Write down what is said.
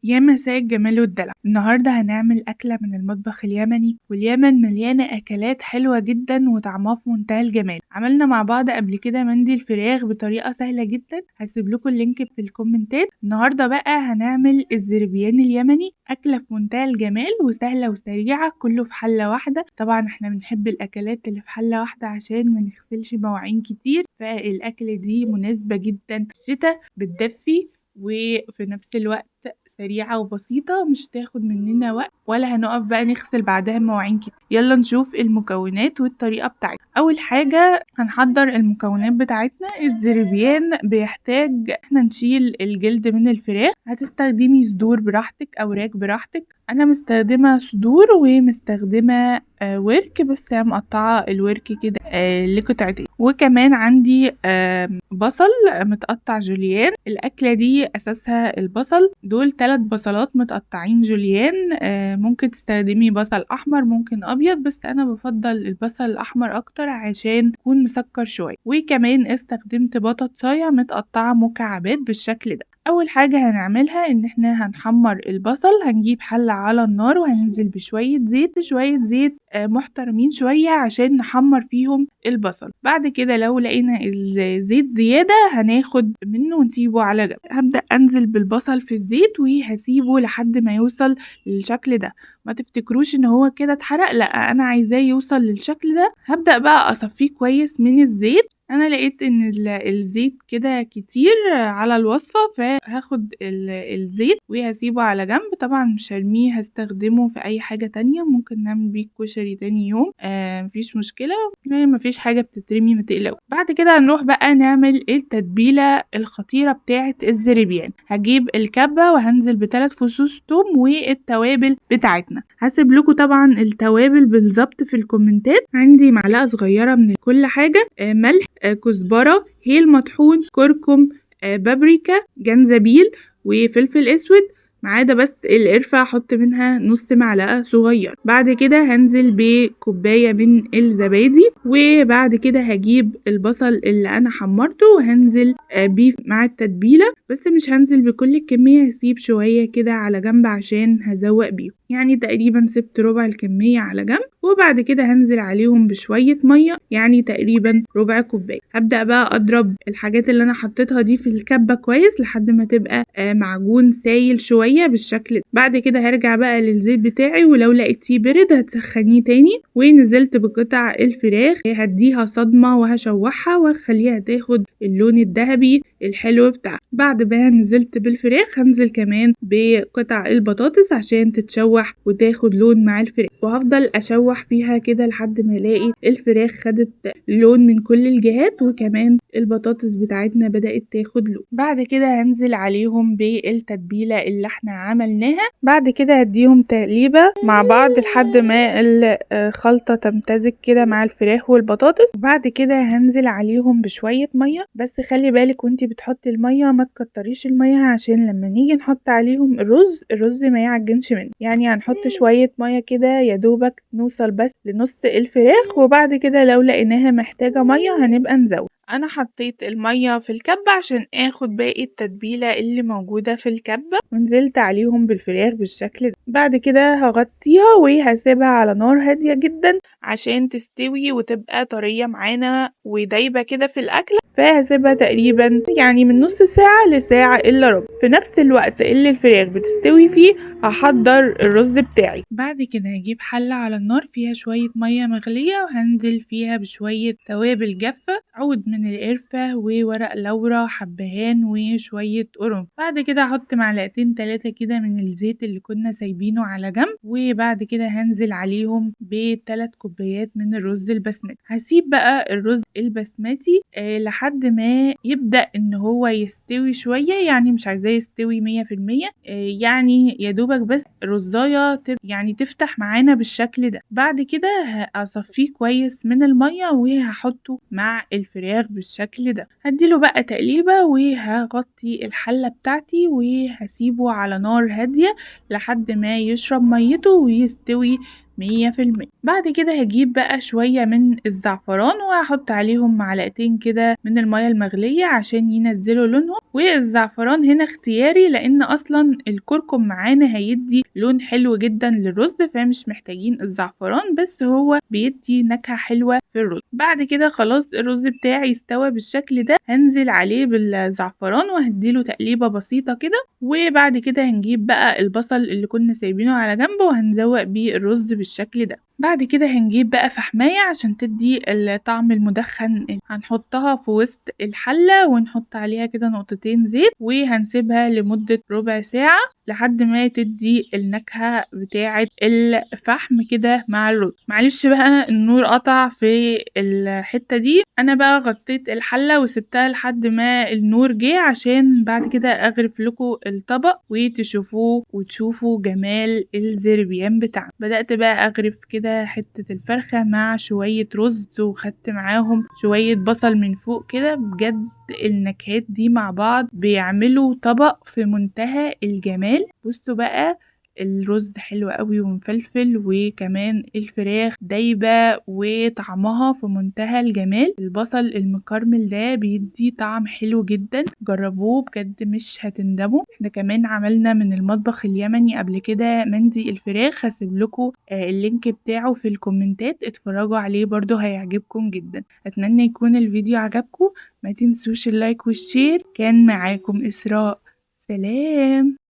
يا مساء الجمال والدلع. النهاردة هنعمل أكلة من المطبخ اليمني، واليمن مليانة أكلات حلوة جدا وطعمها في منتهى الجمال. عملنا مع بعض قبل كده مندي الفراخ بطريقة سهلة جدا، هسيب لكم اللينك في الكومنتات. النهاردة بقى هنعمل الزربيان اليمني، أكلة في منتهى الجمال وسهلة وسريعة، كله في حلة واحدة. طبعا احنا بنحب الأكلات اللي في حلة واحدة عشان ما نغسلش مواعين كتير، فالأكلة دي مناسبة جدا الشتا، بتدفي وفي نفس الوقت سريعة وبسيطة، مش هتاخد مننا وقت ولا هنقف بقى نغسل بعدها مواعين كتير. يلا نشوف المكونات والطريقة بتاعتنا. أول حاجة هنحضر المكونات بتاعتنا. الزربيان بيحتاج احنا نشيل الجلد من الفراخ، هتستخدمي صدور براحتك أو وراك براحتك. أنا مستخدمة صدور ومستخدمة ورك، بس أنا مقطعة الورك كده لقطعتين. وكمان عندي بصل متقطع جوليان. الأكلة دي أساسها البصل، دول 3 بصلات متقطعين جوليان. ممكن تستخدمي بصل أحمر ممكن أبيض، بس أنا بفضل البصل الأحمر أكتر عشان يكون مسكر شوية. وكمان استخدمت بطاطساية متقطعة مكعبات بالشكل ده. اول حاجة هنعملها ان احنا هنحمر البصل. هنجيب حلة على النار وهننزل بشوية زيت محترمين شوية عشان نحمر فيهم البصل. بعد كده لو لقينا الزيت زيادة هناخد منه ونسيبه على جنب. هبدأ انزل بالبصل في الزيت وهسيبه لحد ما يوصل للشكل ده. ما تفتكروش ان هو كده اتحرق، لا، انا عايزاه يوصل للشكل ده. هبدأ بقى اصفيه كويس من الزيت. انا لقيت ان الزيت كده كتير على الوصفة، فهاخد الزيت وهسيبه على جنب. طبعا مش هرميه، هستخدمه في اي حاجة تانية، ممكن نعمل بيه كشري تاني يوم، مفيش مشكلة، مفيش حاجة بتترمي، متقلقوا. بعد كده هنروح بقى نعمل التتبيلة الخطيرة بتاعة الزربيان. هجيب الكبة وهنزل ب3 فصوص توم والتوابل بتاعتنا. هسيب لكم طبعا التوابل بالظبط في الكومنتات. عندي معلقة صغيرة من كل حاجة، ملح، كزبرة، هيل مطحون، كركم، بابريكا، جنزبيل، وفلفل اسود، ما عدا بس القرفة احط منها نص معلقة صغير. بعد كده هنزل بكوباية من الزبادي، وبعد كده هجيب البصل اللي انا حمرته وهنزل بيه مع التتبيلة، بس مش هنزل بكل الكمية، هسيب شوية كده على جنب عشان هزوق بيه. يعني تقريبا سبت ربع الكمية على جنب، وبعد كده هنزل عليهم بشوية مية، يعني تقريبا ربع كوباية. هبدأ بقى اضرب الحاجات اللي انا حطيتها دي في الكبة كويس لحد ما تبقى معجون سايل شوية بالشكل ده. بعد كده هرجع بقى للزيت بتاعي، ولو لقيتيه برد هتسخنيه تاني. ونزلت بقطع الفراخ، هديها صدمة وهشوحها وهخليها تاخد اللون الذهبي الحلو بتاعها. بعد ما نزلت بالفراخ هنزل كمان بقطع البطاطس عشان تتشوح وتاخد لون مع الفراخ، وهفضل اشوح فيها كده لحد ما الاقي الفراخ خدت لون من كل الجهات، وكمان البطاطس بتاعتنا بدأت تاخد لون. بعد كده هنزل عليهم بالتتبيلة اللي احنا عملناها. بعد كده هديهم تقليبة مع بعض لحد ما الخلطة تمتزج كده مع الفراخ والبطاطس. وبعد كده هنزل عليهم بشوية مية، بس خلي بالك وانتي بتحطي المية ما تكتريش المية عشان لما نيجي نحط عليهم الرز ما يعجنش منه. يعني هنحط شوية مية كده يا دوبك نوصل بس لنص الفراخ، وبعد كده لو لقيناها محتاجة مية هنبقى نزود. انا حطيت المية في الكبة عشان اخد باقي التتبيلة اللي موجودة في الكبة، ونزلت عليهم بالفراخ بالشكل ده. بعد كده هغطيها وهسيبها على نار هادية جدا عشان تستوي وتبقى طرية معانا ودايبة كده في الاكل. فهسيبها تقريبا يعني من نص ساعة لساعة الا ربع. في نفس الوقت اللي الفراخ بتستوي فيه هحضر الرز بتاعي. بعد كده هجيب حلة على النار فيها شوية مية مغلية، وهنزل فيها بشوية توابل جافة، عود من القرفة وورق لورا، حبهان، وشوية قرن. بعد كده هحط معلقتين 3 كده من الزيت اللي كنا سايبينه على جنب، وبعد كده هنزل عليهم ب3 كوبايات من الرز البسمتي. هسيب بقى الرز البسمتي لحد ما يبدأ ان هو يستوي شوية، يعني مش عايزاه يستوي 100%، يعني يا دوبك بس الرزاية يعني تفتح معانا بالشكل ده. بعد كده هصفيه كويس من المية وهحطه مع الفراخ بالشكل ده. هديله بقى تقليبة وهغطي الحلة بتاعتي وهسيبه على نار هادية لحد ما يشرب ميته ويستوي 100%. بعد كده هجيب بقى شوية من الزعفران وهحط عليهم معلقتين كده من المية المغلية عشان ينزلوا لونهم. والزعفران هنا اختياري لان اصلا الكركم معانا هيدي لون حلو جدا للرز، فمش محتاجين الزعفران، بس هو بيدي نكهة حلوة في الرز. بعد كده خلاص الرز بتاعي استوى بالشكل ده، هنزل عليه بالزعفران وهديله تقليبة بسيطة كده. وبعد كده هنجيب بقى البصل اللي كنا سايبينه على جنب وهنزوق بيه الرز بالشكل ده. بعد كده هنجيب بقى فحماية عشان تدي الطعم المدخن، هنحطها في وسط الحلة ونحط عليها كده نقطتين زيت وهنسيبها لمدة ربع ساعة لحد ما تدي النكهة بتاعة الفحم كده مع الرز. معلش بقى النور قطع في الحتة دي، انا بقى غطيت الحلة وسبتها لحد ما النور جه عشان بعد كده اغرف لكم الطبق وتشوفوه وتشوفوا جمال الزربيان بتاعنا. بدأت بقى اغرف كده حتة الفرخة مع شوية رز وخدت معاهم شوية بصل من فوق كده. بجد النكهات دي مع بعض بيعملوا طبق في منتهى الجمال. بصوا بقى الرز حلو قوي ومفلفل، وكمان الفراخ دايبة وطعمها في منتهى الجمال. البصل المكرمل ده بيدي طعم حلو جدا، جربوه بجد مش هتندموا. احنا كمان عملنا من المطبخ اليمني قبل كده مندي الفراخ، هسيب لكم اللينك بتاعه في الكومنتات، اتفرجوا عليه برضو هيعجبكم جدا. اتمنى يكون الفيديو عجبكم، ما تنسوش اللايك والشير. كان معاكم إسراء، سلام.